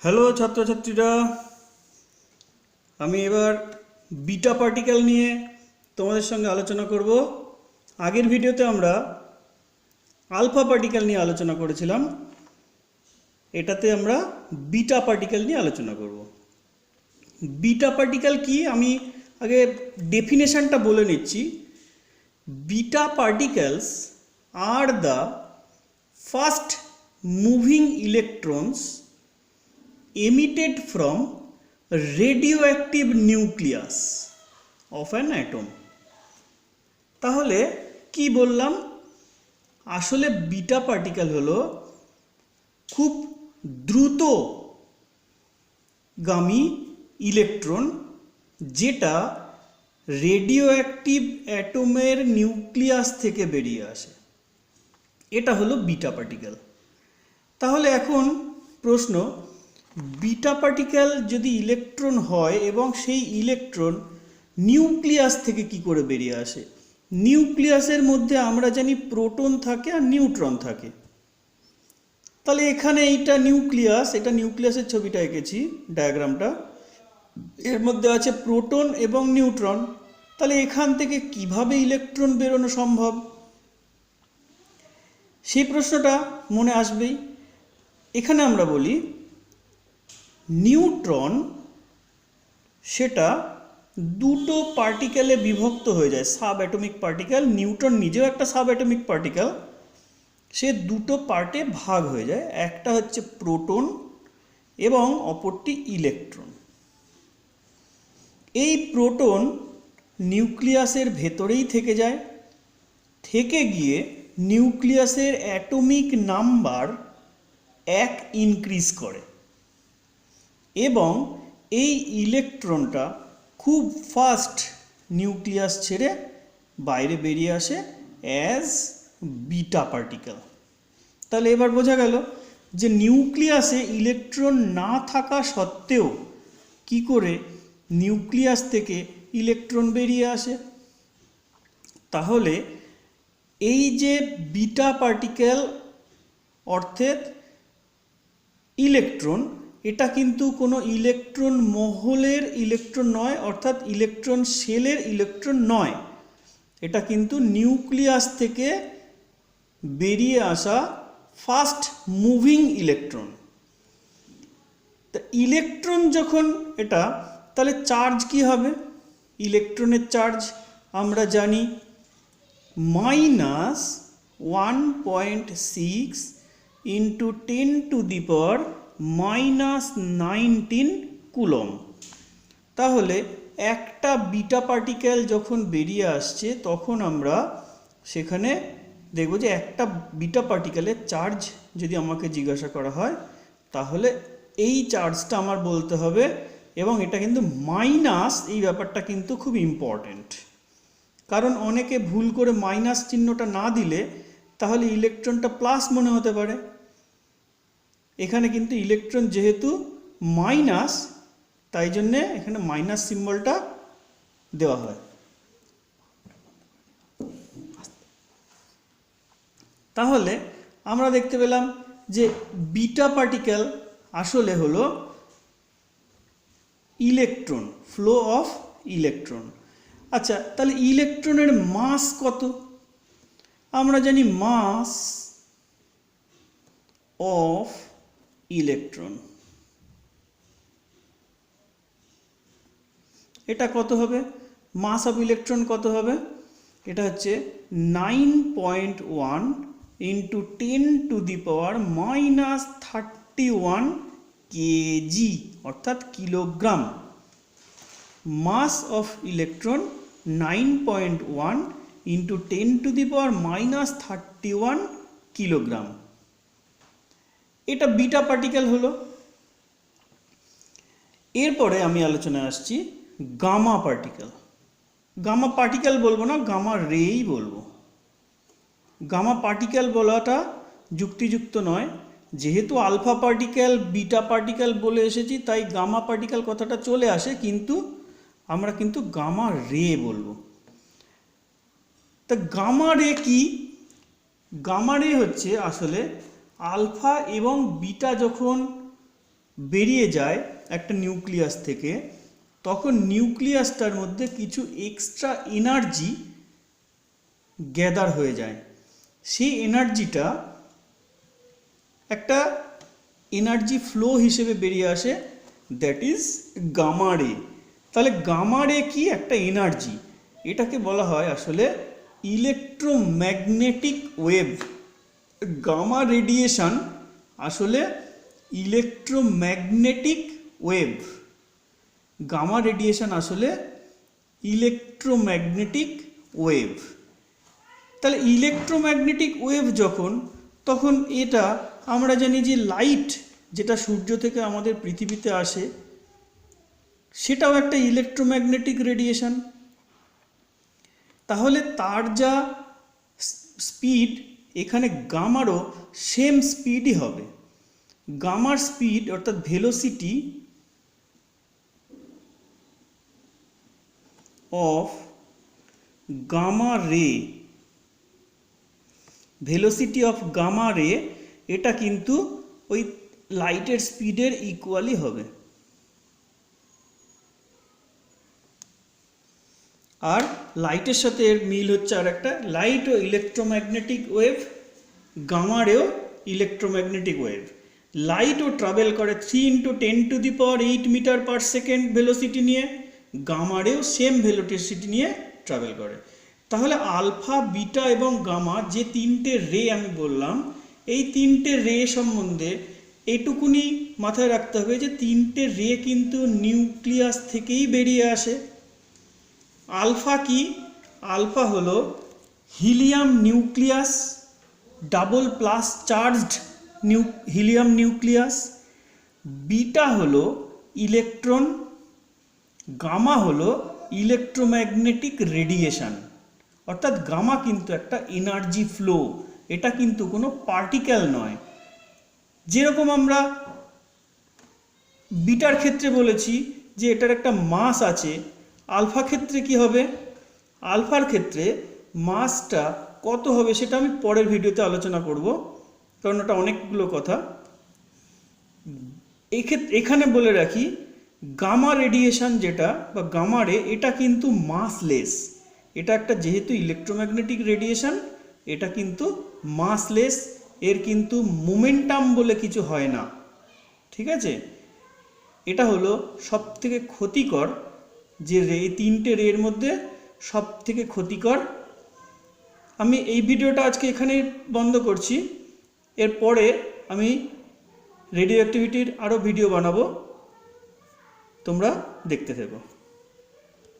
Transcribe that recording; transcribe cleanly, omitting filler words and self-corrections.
Hello ছাত্রছাত্রীরা, আমি এবার বিটা পার্টিকেল নিয়ে তোমাদের সঙ্গে আলোচনা করব। আগের ভিডিওতে আমরা আলফা পার্টিকেল নিয়ে আলোচনা করেছিলাম, এটাতে আমরা বিটা পার্টিকেল নিয়ে আলোচনা করব। বিটা পার্টিকেল কি আমি আগে ডেফিনেশনটা বলে নিচ্ছি। Beta particles are the fast moving electrons emitted from radioactive nucleus of an atom। তাহলে কি বললাম, আসলে বিটা পার্টিকেল হলো খুব দ্রুত গামী ইলেকট্রন, যেটা রেডিও অ্যাক্টিভ অ্যাটমের নিউক্লিয়াস থেকে বেরিয়ে আসে। এটা হলো বিটা পার্টিকেল। তাহলে এখন প্রশ্ন, বিটা পার্টিকেল যদি ইলেকট্রন হয় এবং সেই ইলেকট্রন নিউক্লিয়াস থেকে কি করে বেরিয়ে আসে? নিউক্লিয়াসের মধ্যে আমরা জানি প্রোটন থাকে আর নিউট্রন থাকে। তাহলে এখানে এইটা নিউক্লিয়াস, এটা নিউক্লিয়াসের ছবিটা এঁকেছি, ডায়াগ্রামটা। এর মধ্যে আছে প্রোটন এবং নিউট্রন। তাহলে এখান থেকে কিভাবে ইলেকট্রন বেরোনো সম্ভব? সেই প্রশ্নটা মনে আসবেই। এখানে আমরা বলি নিউট্রন সেটা দুটো পার্টিকেলে বিভক্ত হয়ে যায়, সাব অ্যাটমিক পার্টিকেল। নিউট্রন নিজেও একটা সাব অ্যাটমিক পার্টিকেল, সে দুটো পার্টে ভাগ হয়ে যায়। একটা হচ্ছে প্রোটন এবং অপরটি ইলেকট্রন। এই প্রোটন নিউক্লিয়াসের ভেতরেই থেকে যায়, থেকে গিয়ে নিউক্লিয়াসের অ্যাটমিক নাম্বার 1 ইনক্রিজ করে এবং এই ইলেকট্রনটা খুব ফাস্ট নিউক্লিয়াস ছেড়ে বাইরে বেরিয়ে আসে অ্যাজ বিটা পার্টিকেল। তাহলে এবার বোঝা গেল যে নিউক্লিয়াসে ইলেকট্রন না থাকা সত্ত্বেও কি করে নিউক্লিয়াস থেকে ইলেকট্রন বেরিয়ে আসে। তাহলে এই যে বিটা পার্টিকেল অর্থাৎ ইলেকট্রন, এটা কিন্তু কোনো ইলেকট্রন মহলের ইলেকট্রন নয়, অর্থাৎ ইলেকট্রন শেলের ইলেকট্রন নয়। এটা কিন্তু নিউক্লিয়াস থেকে বেরিয়ে আসা ফাস্ট মুভিং ইলেকট্রন। তা ইলেকট্রন যখন এটা, তাহলে চার্জ কি হবে? ইলেকট্রনের চার্জ আমরা জানি -1.6 ইন্টু 10⁻⁻19 কুলম। তাহলে একটা বিটা পার্টিকেল যখন বেরিয়ে আসছে তখন আমরা সেখানে দেখব যে একটা বিটা পার্টিকেলের চার্জ যদি আমাকে জিজ্ঞাসা করা হয়, তাহলে এই চার্জটা আমার বলতে হবে। এবং এটা কিন্তু মাইনাস, এই ব্যাপারটা কিন্তু খুব ইম্পর্ট্যান্ট, কারণ অনেকে ভুল করে মাইনাস চিহ্নটা না দিলে তাহলে ইলেকট্রনটা প্লাস মনে হতে পারে। এখানে কিন্তু ইলেকট্রন যেহেতু মাইনাস, তাই জন্যে এখানে মাইনাস সিম্বলটা দেওয়া হয়। তাহলে আমরা দেখতে পেলাম যে বিটা পার্টিকেল আসলে হলো ইলেকট্রন, ফ্লো অফ ইলেকট্রন। আচ্ছা, তাহলে ইলেকট্রনের মাস কত? আমরা জানি মাস অফ ইলেকট্রন, এটা কত হবে? মাস অফ ইলেকট্রন কত হবে? এটা হচ্ছে 9.1 ইন্টু 10⁻31 কেজি, অর্থাৎ kilogram. Mass of electron 9.1 into 10⁻31 kilogram. এটা বিটা পার্টিকেল হলো। এরপরে আমি আলোচনায় আসছি গামা পার্টিকেল। গামা পার্টিকেল বলবো না, গামা রেই বলবো। গামা পার্টিকেল বলাটা যুক্তিযুক্ত নয়, যেহেতু আলফা পার্টিকেল বিটা পার্টিকেল বলে এসেছি তাই গামা পার্টিকেল কথাটা চলে আসে, কিন্তু আমরা কিন্তু গামা রে বলবো। তা গামা রে কি? গামা রে হচ্ছে আসলে আলফা এবং বিটা যখন বেরিয়ে যায় একটা নিউক্লিয়াস থেকে, তখন নিউক্লিয়াসটার মধ্যে কিছু এক্সট্রা এনার্জি গ্যাদার হয়ে যায়। সেই এনার্জিটা একটা এনার্জি ফ্লো হিসেবে বেরিয়ে আসে, দ্যাট ইজ গামা রে। তাহলে গামা রে কি? একটা এনার্জি। এটাকে বলা হয় আসলে ইলেকট্রোম্যাগনেটিক ওয়েভ। গামা রেডিয়েশন আসলে ইলেকট্রোম্যাগনেটিক ওয়েভ। গামা রেডিয়েশন আসলে ইলেকট্রোম্যাগনেটিক ওয়েভ। তাহলে ইলেকট্রোম্যাগনেটিক ওয়েভ যখন, তখন এটা আমরা জানি যে লাইট যেটা সূর্য থেকে আমাদের পৃথিবীতে আসে সেটাও একটা ইলেকট্রোম্যাগনেটিক রেডিয়েশন। তাহলে তার যা স্পিড, এখানে গামারও সেম স্পিডই হবে। গামার স্পিড অর্থাৎ ভেলোসিটি অফ গামা রে, ভেলোসিটি অফ গামা রে, এটা কিন্তু ওই লাইটের স্পিডের ইকুয়ালি হবে। আর লাইটের সাথে এর মিল হচ্ছে আর একটা, লাইটও ইলেকট্রোম্যাগনেটিক ওয়েভ, গামারেও ইলেকট্রোম্যাগনেটিক ওয়েভ। লাইটও ট্রাভেল করে 3 × 10⁸ মিটার পার সেকেন্ড ভেলোসিটি নিয়ে, গামারেও সেম ভেলোসিটি নিয়ে ট্রাভেল করে। তাহলে আলফা, বিটা এবং গামা যে তিনটে রে আমি বললাম, এই তিনটে রে সম্বন্ধে এটুকুনি মাথায় রাখতে হবে যে তিনটে রে কিন্তু নিউক্লিয়াস থেকেই বেরিয়ে আসে। আলফা কি? আলফা হলো helium nucleus, double plus charged helium nucleus. Beta হলো ইলেকট্রন, গামা হলো ইলেকট্রোম্যাগনেটিক রেডিয়েশন। অর্থাৎ গামা কিন্তু একটা এনার্জি ফ্লো, এটা কিন্তু কোনো পার্টিকেল নয়। যেরকম আমরা বিটার ক্ষেত্রে বলেছি যে এটার একটা মাস আছে, আলফা ক্ষেত্রে কি হবে? আলফার ক্ষেত্রে মাসটা কত হবে সেটা আমি পরের ভিডিওতে আলোচনা করব, কারণ ওটা অনেকগুলো কথা। এখানে বলে রাখি, গামা রেডিয়েশন যেটা বা গামা রে, এটা কিন্তু মাসলেস। এটা একটা যেহেতু ইলেকট্রোম্যাগনেটিক রেডিয়েশন, এটা কিন্তু মাসলেস, এর কিন্তু মোমেন্টাম বলে কিছু হয় না। ঠিক আছে? এটা হলো সবথেকে ক্ষতিকর যে রে, তিনটে রের মধ্যে সবথেকে ক্ষতিকর। আমি এই ভিডিওটা আজকে এখানেই বন্ধ করছি। এরপরে আমি রেডিও অ্যাক্টিভিটির আরও ভিডিও বানাবো, তোমরা দেখতে থেকো।